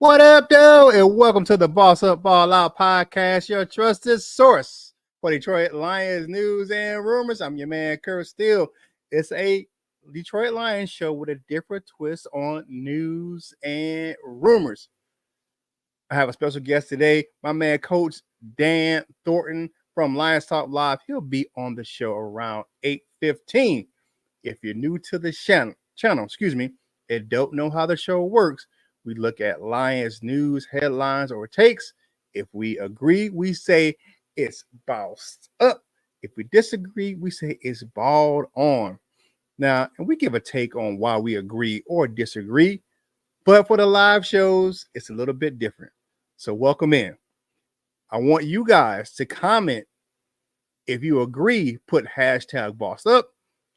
What up, though? And welcome to the Boss Up Ball Out podcast, your trusted source for Detroit Lions news and rumors. I'm your man, Kurt Steele. It's a Detroit Lions show with a different twist on news and rumors. I have a special guest today, my man, Coach Dan Thornton from Lions Talk Live. He'll be on the show around 8:15. If you're new to the channel, and don't know how the show works, we look at Lions news, headlines, or takes. If we agree, we say it's bossed up. If we disagree, we say it's balled on. Now, and we give a take on why we agree or disagree. But for the live shows, it's a little bit different. So welcome in. I want you guys to comment. If you agree, put hashtag bossed up.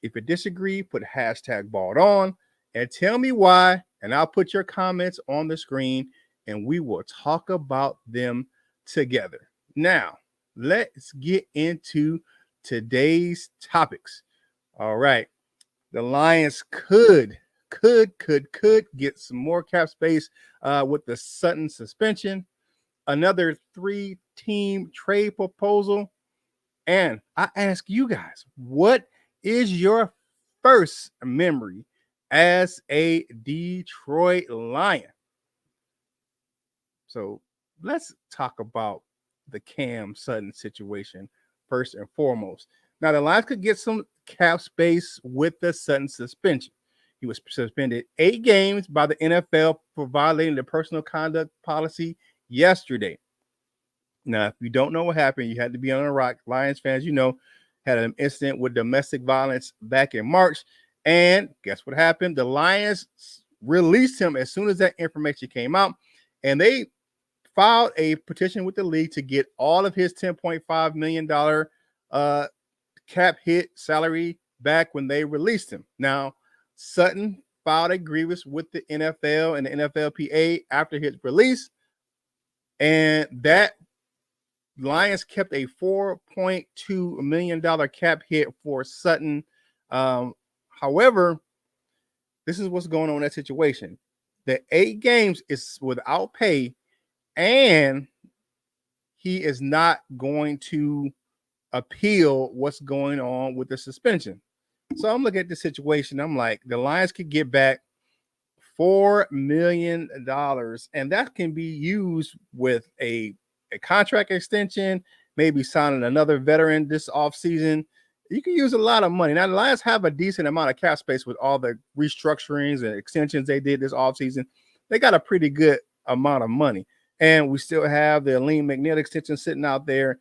If you disagree, put hashtag balled on. And tell me why. And I'll put your comments on the screen and we will talk about them together. Now, let's get into today's topics. All right. The Lions could get some more cap space with the Sutton suspension, another 3-team trade proposal. And I ask you guys, what is your first memory as a Detroit Lion? So let's talk about the Cam Sutton situation first and foremost. Now, the Lions could get some cap space with the Sutton suspension. He was suspended 8 games by the NFL for violating the personal conduct policy yesterday. Now, if you don't know what happened, you had to be on a rock. Lions fans, had an incident with domestic violence back in March. And guess what happened? The Lions released him as soon as that information came out. And they filed a petition with the league to get all of his $10.5 million cap hit salary back when they released him. Now, Sutton filed a grievance with the NFL and the NFLPA after his release. And that Lions kept a $4.2 million cap hit for Sutton. However, this is what's going on in that situation. The 8 games is without pay, and he is not going to appeal what's going on with the suspension. So I'm looking at the situation. I'm like, the Lions could get back $4 million, and that can be used with a contract extension, maybe signing another veteran this offseason. You can use a lot of money. Now, the Lions have a decent amount of cap space with all the restructurings and extensions they did this offseason. They got a pretty good amount of money. And we still have the Aleem McNeil extension sitting out there.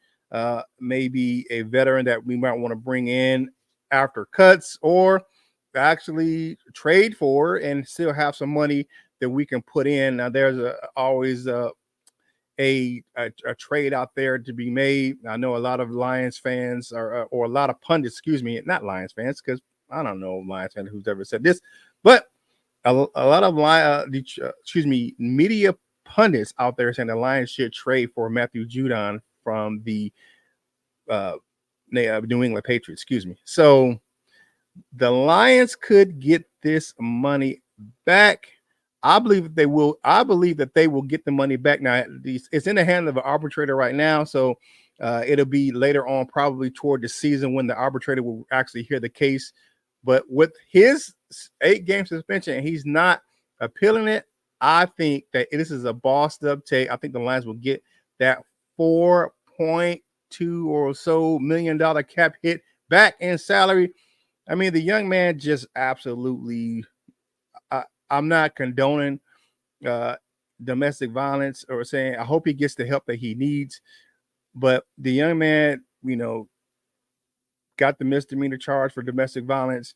Maybe a veteran that we might want to bring in after cuts or actually trade for and still have some money that we can put in. Now, there's always a trade out there to be made. I know a lot of Lions fans or a lot of pundits, not Lions fans, because I don't know Lions fans who's ever said this, but a lot of media pundits out there saying the Lions should trade for Matthew Judon from the New England Patriots. So the Lions could get this money back. I believe that they will. I believe that they will get the money back. Now, it's in the hand of an arbitrator right now, so it'll be later on, probably toward the season, when the arbitrator will actually hear the case. But with his 8-game suspension, and he's not appealing it, I think that this is a bossed up take. I think the Lions will get that $4.2 or so million cap hit back in salary. I mean, the young man just absolutely. I'm not condoning domestic violence or saying I hope he gets the help that he needs. But the young man, got the misdemeanor charge for domestic violence,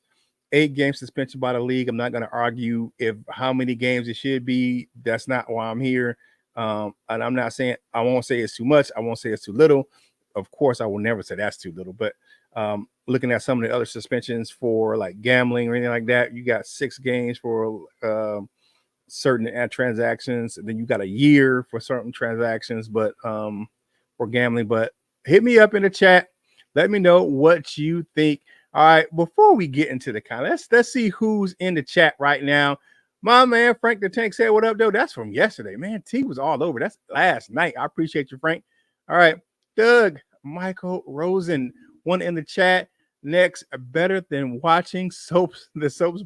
8-game suspension by the league. I'm not going to argue how many games it should be. That's not why I'm here. And I'm not saying, I won't say it's too much. I won't say it's too little. Of course, I will never say that's too little. But looking at some of the other suspensions for like gambling or anything like that, you got 6 games for certain transactions. And then you got a year for certain transactions, but for gambling. But hit me up in the chat. Let me know what you think. All right, before we get into the comments, let's see who's in the chat right now. My man Frank the Tank said, "What up, though?" That's from yesterday, man. T was all over. That's last night. I appreciate you, Frank. All right, Doug Michael Rosen, one in the chat. Next, better than watching soaps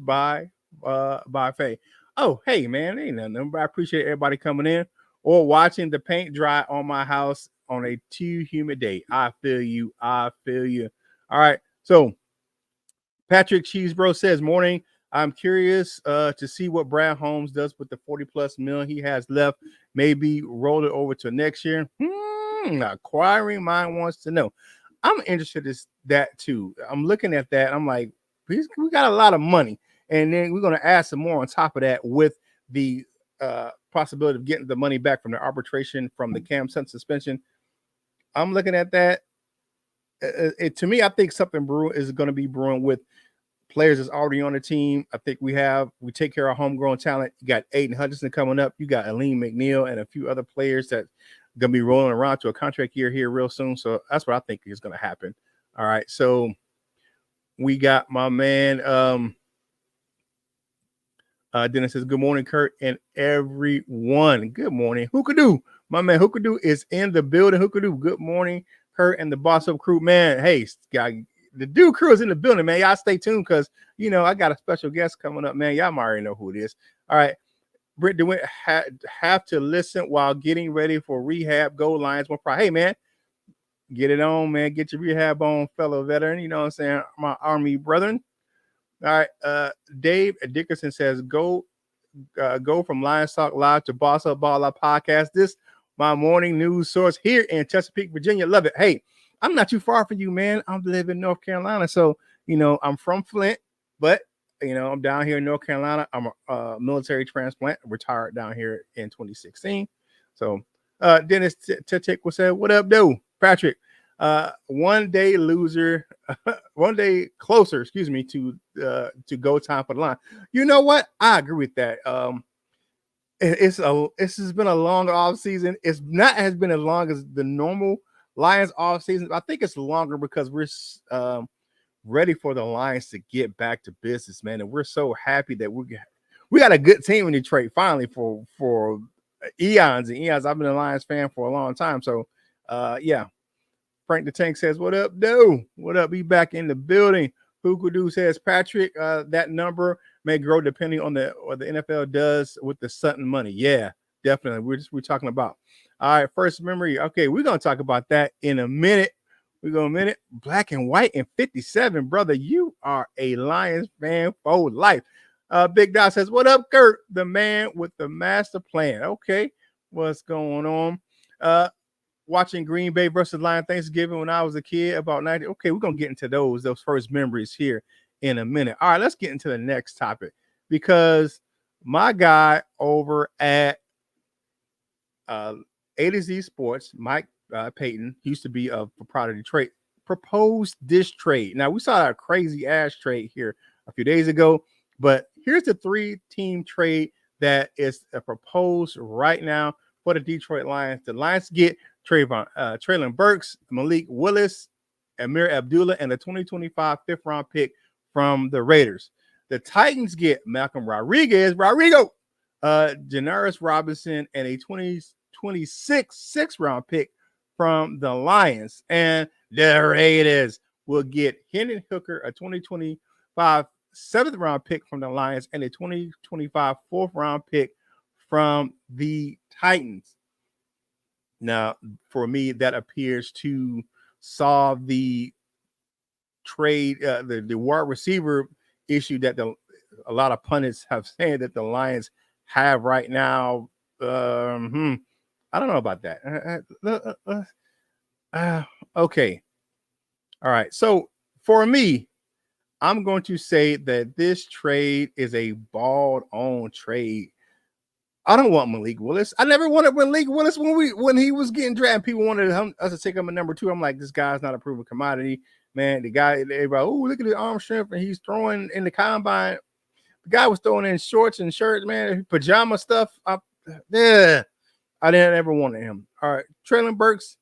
by Faye. Oh, hey man, ain't nothing. But I appreciate everybody coming in or watching the paint dry on my house on a too humid day. I feel you. I feel you. All right, so Patrick Cheesebro says, "Morning. I'm curious to see what Brad Holmes does with the 40 plus mil he has left. Maybe roll it over to next year." Acquiring mind wants to know. I'm interested in that too. I'm looking at that. I'm like, we got a lot of money, and then we're going to add some more on top of that with the possibility of getting the money back from the arbitration from the Cam Sutton suspension. I'm looking at that. To me, I think something is going to be brewing with players that's already on the team. I think we take care of homegrown talent. You got Aiden Hutchinson coming up. You got Aleem McNeil and a few other players that going to be rolling around to a contract year here real soon. So that's what I think is going to happen. All right. So we got my man. Dennis says, "Good morning, Kurt and everyone." Good morning. Hookadoo. My man Hookadoo is in the building. Hookadoo. Good morning, Kurt and the Boss Up crew. Man, hey, guy, the dude crew is in the building, man. Y'all stay tuned because, I got a special guest coming up, man. Y'all already know who it is. All right. Britt DeWitt have to listen while getting ready for rehab. Go Lions. Hey, man, get it on, man. Get your rehab on, fellow veteran. You know what I'm saying? My Army brethren. All right. Dave Dickerson says, go from Lions Talk Live to Boss Up Ball Up Podcast. This my morning news source here in Chesapeake, Virginia. Love it. Hey, I'm not too far from you, man. I'm living in North Carolina. So, I'm from Flint, but, I'm down here in North Carolina. I'm a military transplant, retired down here in 2016. So, Dennis Tick will say, "What up, though?" Patrick, one day loser, one day closer, to go time for the line. You know what? I agree with that. This has been a long off season. It's not has been as long as the normal Lions off season. I think it's longer because we're ready for the Lions to get back to business, man. And we're so happy that we got a good team in Detroit finally for eons and eons. I've been a Lions fan for a long time. So yeah. Frank the Tank says, "What up, dude? What up? Be back in the building." Hookadoo says, "Patrick, that number may grow depending on what the NFL does with the Sutton money." Yeah, definitely. We're talking about. All right, first memory. Okay, we're gonna talk about that in a minute. Black and white and 57, brother. You are a Lions fan for life. Big Dot says, "What up, Kurt? The man with the master plan." Okay, what's going on? Watching Green Bay versus Lion Thanksgiving when I was a kid, about 90. Okay, we're gonna get into those first memories here in a minute. All right, let's get into the next topic because my guy over at A to Z Sports, Mike Payton, used to be a proprietor Detroit, proposed this trade. Now we saw a crazy ass trade here a few days ago, but here's the 3-team trade that is proposed right now for the Detroit Lions. The Lions get Traylon Burks, Malik Willis, Amir Abdullah, and the 2025 fifth-round pick from the Raiders. The Titans get Malcolm Rodriguez, Janaris Robinson, and a 2026 sixth-round pick from the Lions. And the Raiders will get Hendon Hooker, a 2025 seventh-round pick from the Lions, and a 2025 fourth-round pick from the Titans. Now, for me, that appears to solve the trade, the wide receiver issue that a lot of pundits have said that the Lions have right now. I don't know about that. Okay. All right. So for me, I'm going to say that this trade is a balled-on trade. I don't want Malik Willis. I never wanted Malik Willis when he was getting drafted. People wanted us to take him at number 2. I'm like, this guy's not a proven commodity, man. The guy, everybody, oh, look at his arm strength, and he's throwing in the combine. The guy was throwing in shorts and shirts, man, pajama stuff. I didn't ever want him. All right, Traylon Burks,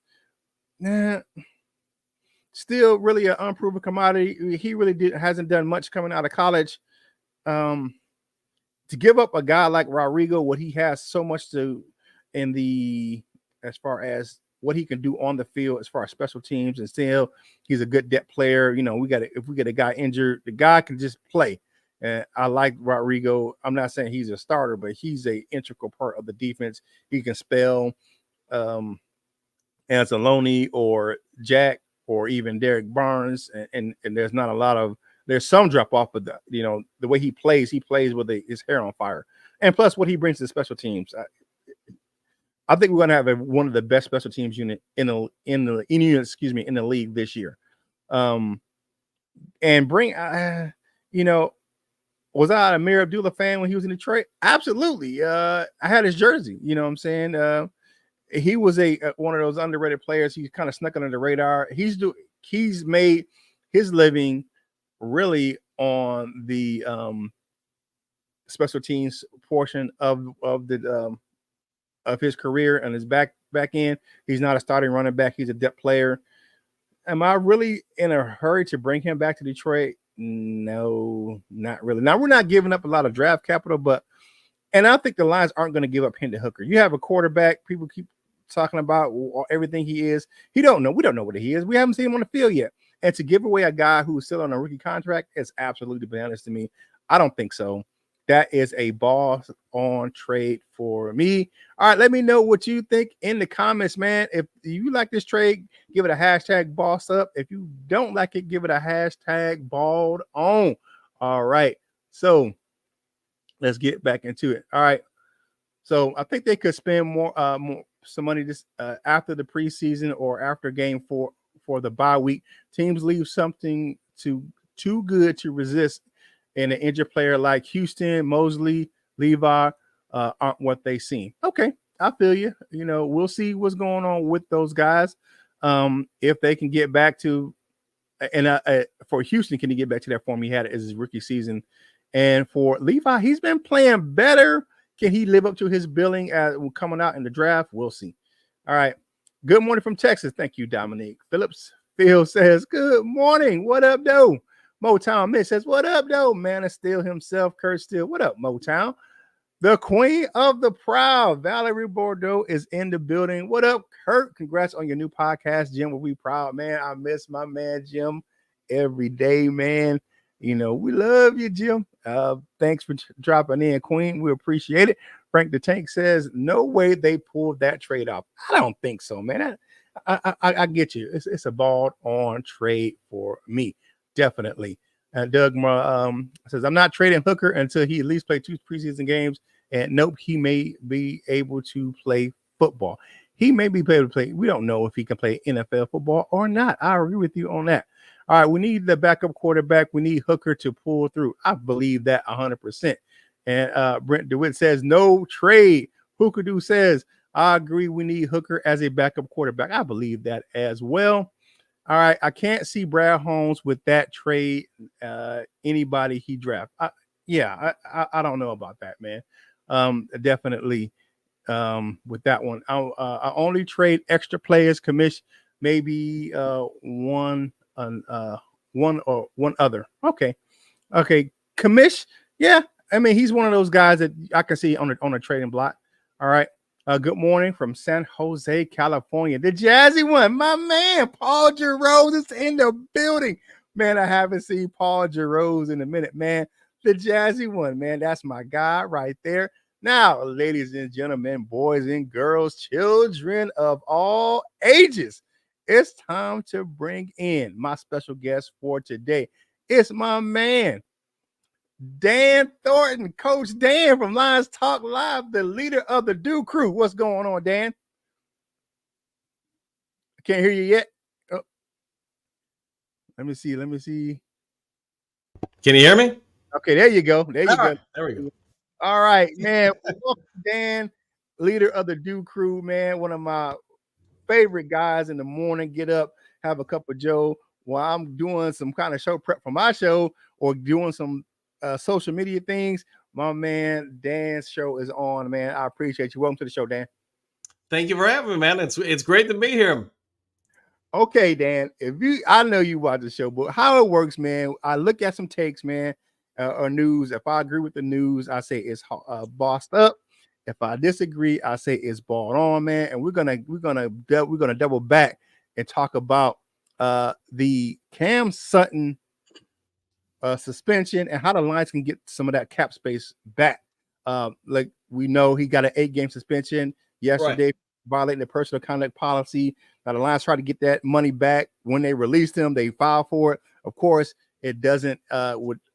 still really an unproven commodity. He really hasn't done much coming out of college. to give up a guy like Rodrigo, what he has so much to in the as far as what he can do on the field as far as special teams, and still he's a good depth player. If we get a guy injured, the guy can just play. And I like Rodrigo. I'm not saying he's a starter, but he's a integral part of the defense. He can spell um, Anzalone or Jack or even Derek Barnes, and there's not a lot of there's some drop off, but the way he plays with his hair on fire, and plus what he brings to special teams. I think we're going to have one of the best special teams unit in the league this year. And bring was I a Amir Abdullah fan when he was in Detroit? Absolutely. I had his jersey. You know what I'm saying? He was one of those underrated players. He kind of snuck under the radar. He's made his living really on the special teams portion of his career and his back end. He's not a starting running back. He's a depth player. Am I really in a hurry to bring him back to Detroit? No, not really. Now, we're not giving up a lot of draft capital, and I think the Lions aren't going to give up Hendon Hooker. You have a quarterback. People keep talking about everything he is. We don't know what he is. We haven't seen him on the field yet. And to give away a guy who's still on a rookie contract is absolutely bananas to me. I don't think so. That is a boss on trade for me. All right, let me know what you think in the comments, man. If you like this trade, give it a hashtag boss up. If you don't like it, give it a hashtag bald on. All right, so let's get back into it. All right, so I think they could spend some money this after the preseason or after game 4 for the bye week. Teams leave something too good to resist. And an injured player like Houston, Mosley, Levi aren't what they seem. Okay, I feel you. We'll see what's going on with those guys. If they can get back to, and for Houston, can he get back to that form he had as his rookie season? And for Levi, he's been playing better. Can he live up to his billing coming out in the draft? We'll see. All right. Good morning from Texas. Thank you, Dominique Phillips. Phil says, good morning. What up, though? Motown Mitch says, what up, though? Man of Steel himself, Kurt Steele. What up, Motown? The queen of the proud, Valerie Bordeaux, is in the building. What up, Kurt? Congrats on your new podcast, Jim. Will be proud, man. I miss my man, Jim, every day, man. We love you, Jim. Thanks for dropping in, Queen. We appreciate it. Frank the Tank says, no way they pulled that trade off. I don't think so, man. I get you. It's a ball on trade for me. Definitely. Doug says, I'm not trading Hooker until he at least play 2 preseason games. And nope, he may be able to play football. He may be able to play. We don't know if he can play NFL football or not. I agree with you on that. All right, we need the backup quarterback. We need Hooker to pull through. I believe that 100%. And Brent DeWitt says, no trade. Hookerdoo says, I agree. We need Hooker as a backup quarterback. I believe that as well. All right, I can't see Brad Holmes with that trade. Anybody he draft, I don't know about that, man. Definitely with that one. I only trade extra players, commission, maybe one or one other. Okay, commish. Yeah, I mean he's one of those guys that I can see on a trading block. All right. Good morning from San Jose, California. The jazzy one, my man, Paul Jarose is in the building. Man, I haven't seen Paul Jarose in a minute, man. The jazzy one, man, that's my guy right there. Now, ladies and gentlemen, boys and girls, children of all ages, it's time to bring in my special guest for today. It's my man, Dan Thornton, Coach Dan from Lions Talk Live, the leader of the Do Crew. What's going on, Dan? I can't hear you yet. Oh. Let me see. Can you hear me? Okay, there you go. There you go. There we go. All right, man. Welcome, Dan, leader of the Do Crew, man. One of my favorite guys in the morning. Get up, have a cup of Joe while I'm doing some kind of show prep for my show or doing some social media things. My man Dan's show is on, man. I appreciate you. Welcome to the show, Dan. Thank you for having me, man. It's great to be here. Okay, Dan. I know you watch the show, but how it works, man. I look at some takes, man, or news. If I agree with the news, I say it's bossed up. If I disagree, I say it's balled on, man. And we're gonna double back and talk about the Cam Sutton suspension and how the Lions can get some of that cap space back. Like we know he got an 8-game suspension yesterday, violating the personal conduct policy. Now the Lions try to get that money back. When they released him, they filed for it. Of course, it doesn't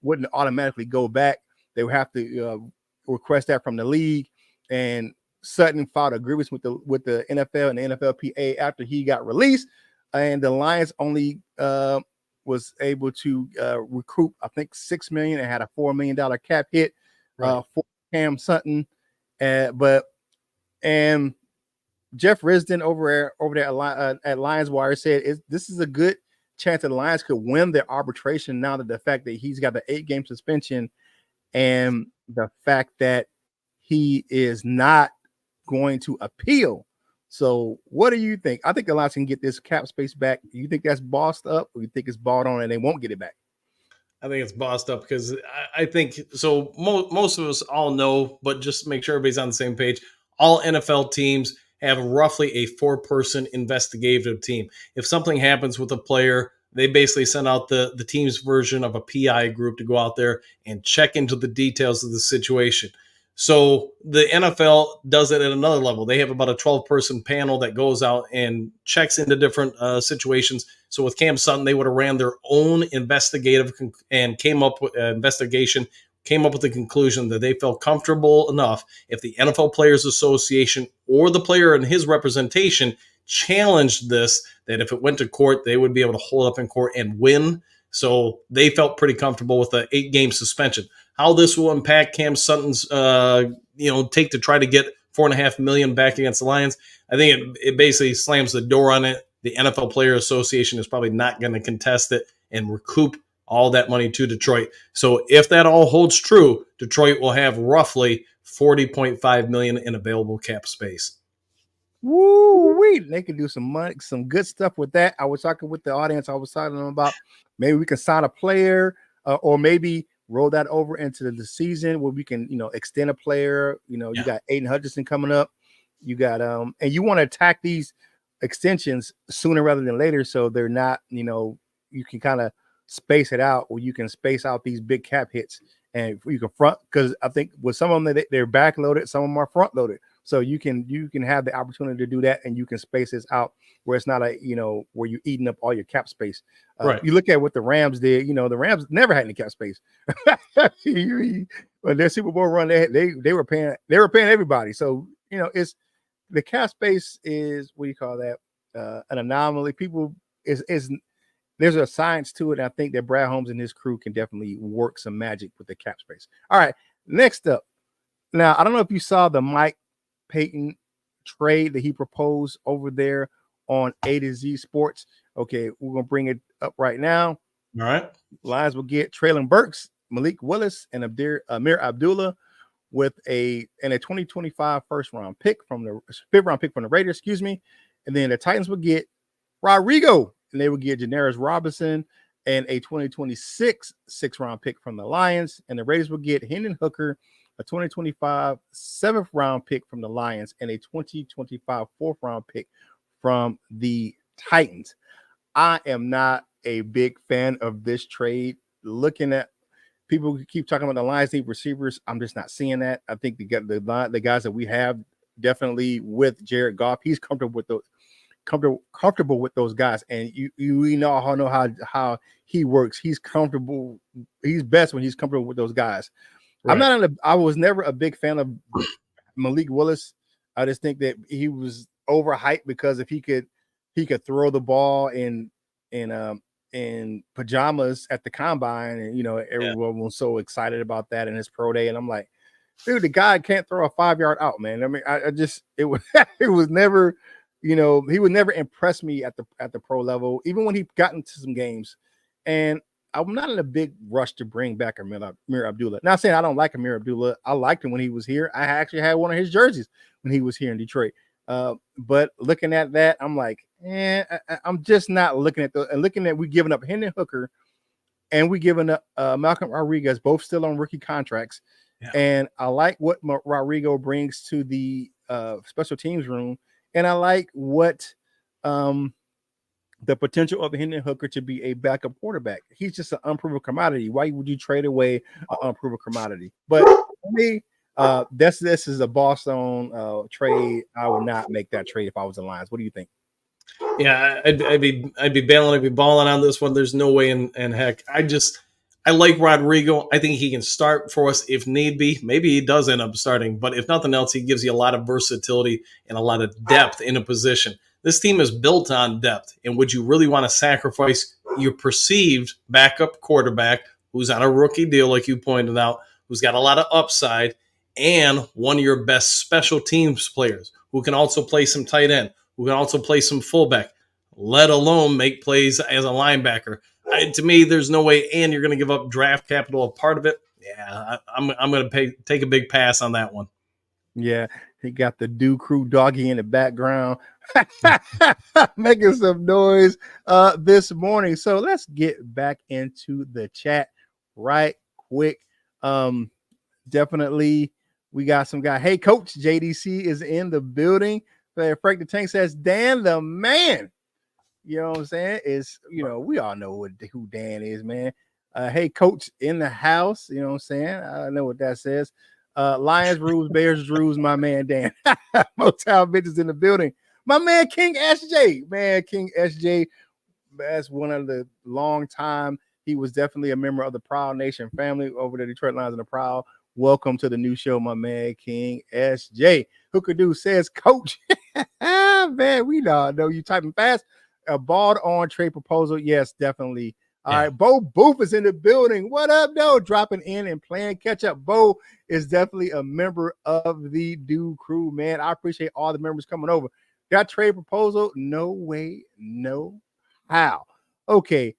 wouldn't automatically go back. They would have to request that from the league. And Sutton filed a grievance with the NFL and the NFLPA after he got released. And the Lions only was able to recoup, I think, $6 million and had a $4 million cap hit for Cam Sutton. But Jeff Risdon over there at Lions Wire said this is a good chance that the Lions could win their arbitration now that the fact that he's got the 8-game suspension and the fact that he is not going to appeal. So what do you think? I think the Lions can get this cap space back. You think that's bossed up, or you think it's balled on and they won't get it back? I think it's bossed up because I think so. Most of us all know, but just to make sure everybody's on the same page, all NFL teams have roughly a 4-person investigative team. If something happens with a player, they basically send out the team's version of a PI group to go out there and check into the details of the situation. So the NFL does it at another level. They have about a 12-person panel that goes out and checks into different situations. So with Cam Sutton, they would have ran their own investigative and came up with the conclusion that they felt comfortable enough if the NFL Players Association or the player and his representation challenged this, that if it went to court, they would be able to hold up in court and win. So they felt pretty comfortable with the 8-game suspension. How this will impact Cam Sutton's, take to try to get $4.5 million back against the Lions, I think it basically slams the door on it. The NFL Player Association is probably not going to contest it and recoup all that money to Detroit. So if that all holds true, Detroit will have roughly $40.5 million in available cap space. Woo-wee. They can do some money, some good stuff with that. I was talking with the audience. I was talking to them about maybe we can sign a player or maybe roll that over into the season where we can, extend a player. You got Aiden Hutchinson coming up. You got and you want to attack these extensions sooner rather than later, so they're not, you can kind of space it out, or you can space out these big cap hits, and you can front, because I think with some of them they're backloaded, some of them are front loaded. So you can have the opportunity to do that, and you can space this out where it's not where you're eating up all your cap space. You look at what the Rams did. The Rams never had any cap space. When their Super Bowl run, they were paying everybody. So it's the cap space is, what do you call that? An anomaly. People is there's a science to it. And I think that Brad Holmes and his crew can definitely work some magic with the cap space. All right, next up. Now I don't know if you saw the Mike Payton trade that he proposed over there on A to Z Sports. Okay, we're gonna bring it up right now. All right. Lions will get Traylon Burks, Malik Willis, and Amir Abdullah with a 2025 fifth round pick from the Raiders, excuse me. And then the Titans will get Rodrigo, and they will get Janaris Robinson and a 2026 6th round pick from the Lions. And the Raiders will get Hendon Hooker, a 2025 7th round pick from the Lions, and a 2025 4th round pick from the Titans. I am not a big fan of this trade. Looking at people who keep talking about the Lions need receivers, I'm just not seeing that. I think the guys that we have, definitely with Jared Goff, he's comfortable with those guys, and we know how he works. He's comfortable. He's best when he's comfortable with those guys. Right. I was never a big fan of Malik Willis. I just think that he was overhyped because if he could throw the ball in pajamas at the combine, and everyone was so excited about that in his pro day. And I'm like, dude, the guy can't throw a 5-yard out, man. I mean, it was never, he would never impress me at the pro level, even when he got into some games. And I'm not in a big rush to bring back Amir Abdullah. Not saying I don't like Amir Abdullah. I liked him when he was here. I actually had one of his jerseys when he was here in Detroit. But looking at that, I'm like, I'm just not looking at we giving up Hendon Hooker and we given Malcolm Rodriguez both still on rookie contracts. Yeah. And I like what Rodrigo brings to the special teams room, and I like what the potential of Hendon Hooker to be a backup quarterback. He's just an unproven commodity. Why would you trade away an unproven commodity? But for me, this is a Boston trade. I would not make that trade if I was the Lions. What do you think? Yeah, I'd be bailing, I'd be balling on this one. There's no way in heck. I like Rodrigo. I think he can start for us if need be. Maybe he does end up starting, but if nothing else, he gives you a lot of versatility and a lot of depth in a position. This team is built on depth, and would you really want to sacrifice your perceived backup quarterback who's on a rookie deal, like you pointed out, who's got a lot of upside, and one of your best special teams players who can also play some tight end, who can also play some fullback, let alone make plays as a linebacker? To me, there's no way, and you're going to give up draft capital, a part of it. Yeah, I'm going to take a big pass on that one. Yeah, he got the Do Crew doggy in the background making some noise this morning. So let's get back into the chat right quick. Definitely, we got some guy. Hey, Coach JDC is in the building. Frank the Tank says, Dan the man. You know what I'm saying? We all know who Dan is, man. Hey, Coach in the house. You know what I'm saying? I know what that says. Lions rules, Bears rules, my man Dan. Motown bitches in the building. My man King SJ. Man, King SJ. That's one of the long time. He was definitely a member of the Proud Nation family over the Detroit Lions and the Proud. Welcome to the new show, my man King SJ. Hooker Dude says, Coach. Man, we know you typing fast. A balled on trade proposal. Yes, definitely. All right. Bo Booth is in the building. What up, though? Dropping in and playing catch up. Bo is definitely a member of the Do Crew, man. I appreciate all the members coming over. That trade proposal? No way, no how. Okay.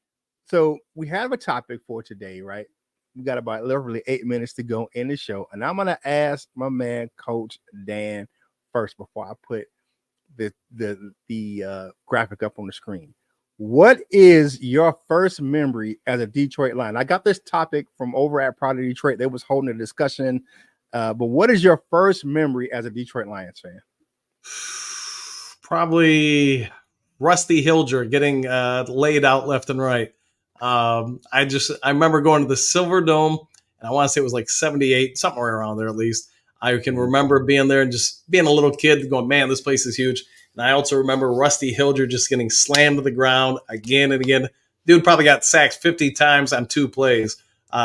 So we have a topic for today, right? We got about literally 8 minutes to go in the show. And I'm going to ask my man, Coach Dan, first before I put the graphic up on the screen. What is your first memory as a Detroit Lion? I got this topic from over at Proud of Detroit. They was holding a discussion. But what is your first memory as a Detroit Lions fan? Probably Rusty Hilger getting laid out left and right. I remember going to the Silver Dome, and I want to say it was like 78, somewhere around there at least. I can remember being there and just being a little kid going, man, this place is huge. And I also remember Rusty Hilger just getting slammed to the ground again and again. Dude probably got sacked 50 times on 2 plays.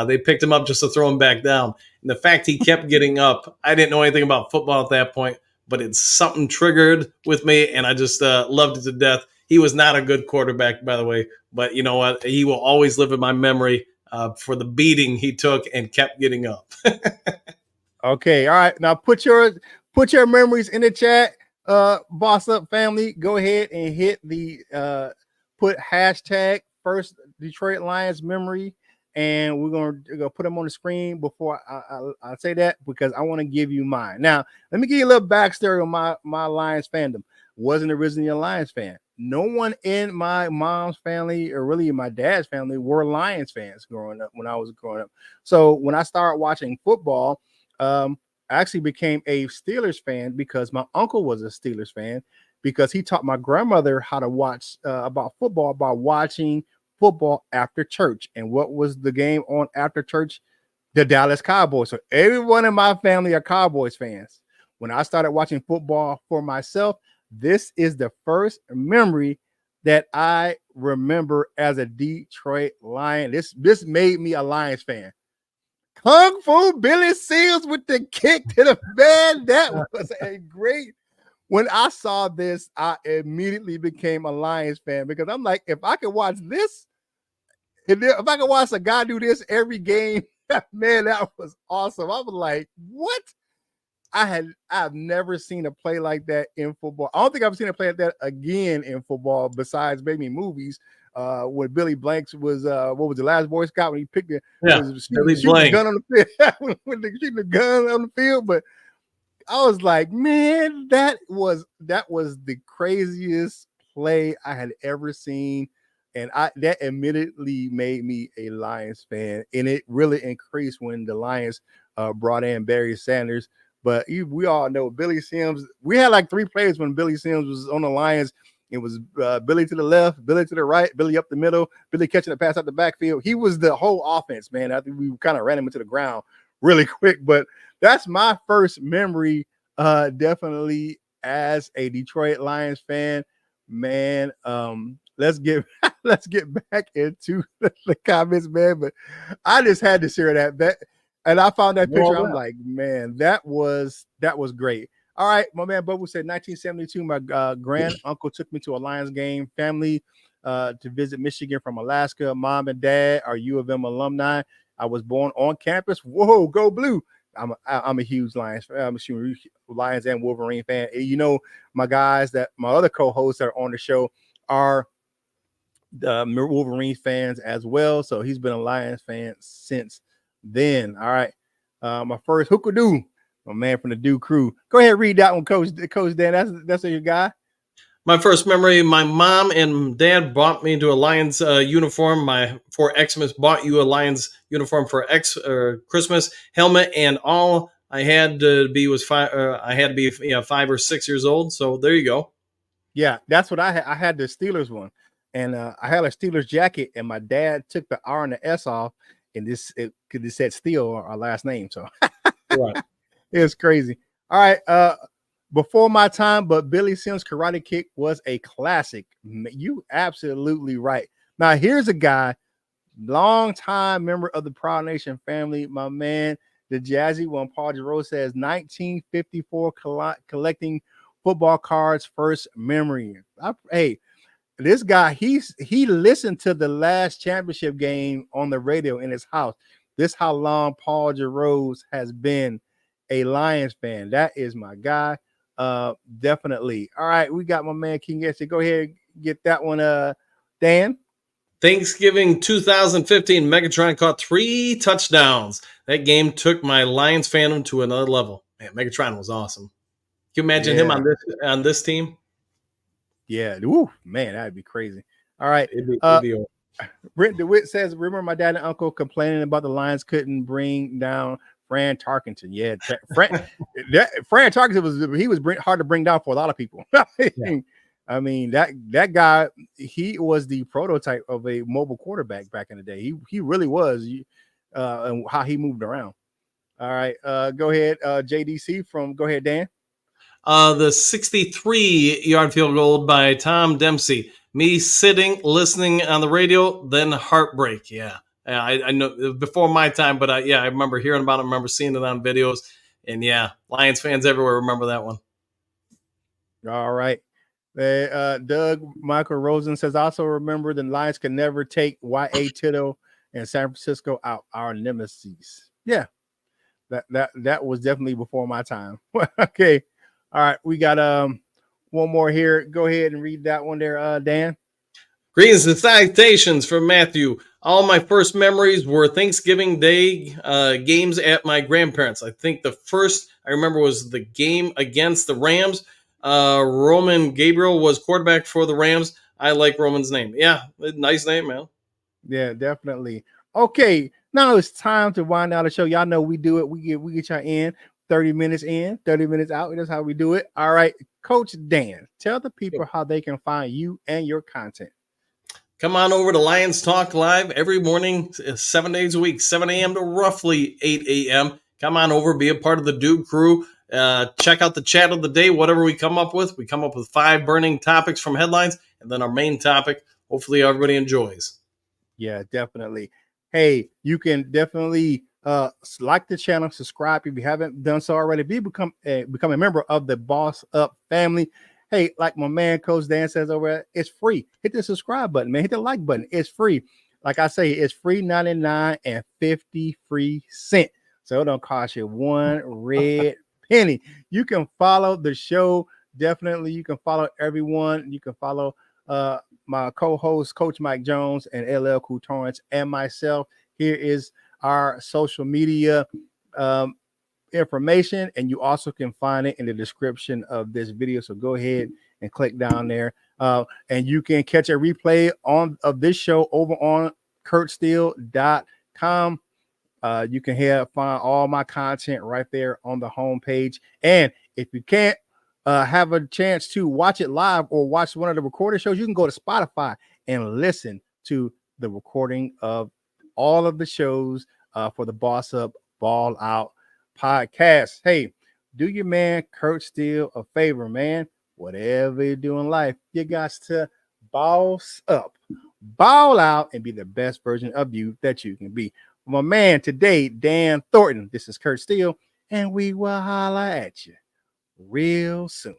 They picked him up just to throw him back down. And the fact he kept getting up, I didn't know anything about football at that point, but it's something triggered with me, and I just loved it to death. He was not a good quarterback, by the way, but you know what? He will always live in my memory for the beating he took and kept getting up. Okay, all right. Now put your memories in the chat. Boss Up family, go ahead and hit the put hashtag first Detroit Lions memory, and we're gonna put them on the screen before I say that, because I want to give you mine. Now, let me give you a little backstory on my Lions fandom. Wasn't originally a Lions fan. No one in my mom's family or really in my dad's family were Lions fans growing up when I was growing up. So when I started watching football, I actually became a Steelers fan because my uncle was a Steelers fan, because he taught my grandmother how to watch about football by watching football after church. And what was the game on after church? The Dallas Cowboys. So everyone in my family are Cowboys fans. When I started watching football for myself, this is the first memory that I remember as a Detroit Lion. This made me a Lions fan. Kung Fu Billy Seals with the kick to the man. That was a great. When I saw this, I immediately became a Lions fan, because I'm like, if I could watch this, if I could watch a guy do this every game, man, that was awesome. I was like, what? I've never seen a play like that in football. I don't think I've seen a play like that again in football, besides maybe movies. When Billy Blanks was what was the Last Boy Scout, when he picked the shooting the gun on the field, when they shooting the gun on the field. But I was like, man, that was the craziest play I had ever seen And that immediately made me a Lions fan, and it really increased when the Lions brought in Barry Sanders. But we all know Billy Sims. We had like 3 plays when Billy Sims was on the Lions. It was Billy to the left, Billy to the right, Billy up the middle, Billy catching the pass out the backfield. He was the whole offense, man. I think we kind of ran him into the ground really quick. But that's my first memory, definitely as a Detroit Lions fan, man. Let's get let's get back into the comments, man. But I just had to share that. And I found that picture. I'm like, man, that was great. All right, my man Bubba said 1972. My grand uncle took me to a Lions game. Family to visit Michigan from Alaska. Mom and dad are U of M alumni. I was born on campus. Whoa, go blue! I'm a huge Lions fan. I'm a huge Lions and Wolverine fan. You know, my other co-hosts that are on the show are Wolverine fans as well. So he's been a Lions fan since then. All right, my first hookadoo. My man from the Do Crew. Go ahead, read that one, Coach Dan. That's your guy. My first memory: my mom and dad bought me into a Lions uniform. For Xmas bought you a Lions uniform for Christmas, helmet, and all. I had to be 5 or 6 years old. So there you go. Yeah, that's what I had. I had the Steelers one, and I had a Steelers jacket, and my dad took the R and the S off, and it said Steel, our last name. So. Right. It was crazy. All right. Before my time, but Billy Sims' Karate Kick was a classic. You absolutely right. Now, here's a guy, long-time member of the Proud Nation family, my man, the Jazzy one. Paul Giroux says 1954 collecting football cards first memory. Hey, this guy, he listened to the last championship game on the radio in his house. This how long Paul Giroux has been a Lions fan. That is my guy. Definitely. All right, we got my man King Essie. Go ahead, get that one, Dan. Thanksgiving 2015, Megatron caught 3 touchdowns. That game took my Lions fandom to another level. Man, Megatron was awesome. Can you imagine him on this team? Yeah. Ooh, man, that'd be crazy. All right. It'd be Brent DeWitt says, remember my dad and uncle complaining about the Lions couldn't bring down Fran Tarkenton. Yeah, Fran Tarkenton was hard to bring down for a lot of people. Yeah. I mean, that guy, he was the prototype of a mobile quarterback back in the day. He really was, and how he moved around. All right, go ahead, JDC go ahead, Dan. The 63-yard field goal by Tom Dempsey. Me sitting, listening on the radio, then heartbreak. Yeah. I know before my time, but I remember hearing about it. I remember seeing it on videos. And yeah, Lions fans everywhere remember that one. All right. Doug Michael Rosen says, also remember the Lions could never take Y.A. Tittle and San Francisco out, our nemesis. Yeah. That was definitely before my time. Okay. All right. We got one more here. Go ahead and read that one there, Dan. Greetings and salutations from Matthew. All my first memories were Thanksgiving Day games at my grandparents'. I think the first I remember was the game against the Rams. Roman Gabriel was quarterback for the Rams. I like Roman's name. Yeah, nice name, man. Yeah, definitely. Okay, now it's time to wind down the show. Y'all know we do it. We get y'all in 30 minutes in, 30 minutes out. That's how we do it. All right, Coach Dan, tell the people how they can find you and your content. Come on over to Lions Talk Live every morning, 7 days a week, 7 a.m. to roughly 8 a.m. Come on over, be a part of the Duke crew. Check out the chat of the day, whatever we come up with. We come up with 5 burning topics from headlines, and then our main topic. Hopefully everybody enjoys. Yeah, definitely. Hey, you can definitely like the channel, subscribe if you haven't done so already. Become a member of the Boss Up family. Hey, like my man Coach Dan says over there, it's free. Hit the subscribe button, man. Hit the like button. It's free. Like I say, it's free 99 and 50 free cents. So it don't cost you one red penny. You can follow the show. Definitely, you can follow everyone. You can follow my co-host, Coach Mike Jones, and LL Cool Torrance, and myself. Here is our social media information, and you also can find it in the description of this video. So go ahead and click down there. And you can catch a replay of this show over on kurtsteele.com. You can find all my content right there on the homepage. And if you can't have a chance to watch it live or watch one of the recorded shows, you can go to Spotify and listen to the recording of all of the shows for the Boss Up Ball Out podcast. Hey, do your man Kurt Steele a favor, man. Whatever you do in life, you got to boss up, ball out, and be the best version of you that you can be. My man today, Dan Thornton. This is Kurt Steele, and we will holla at you real soon.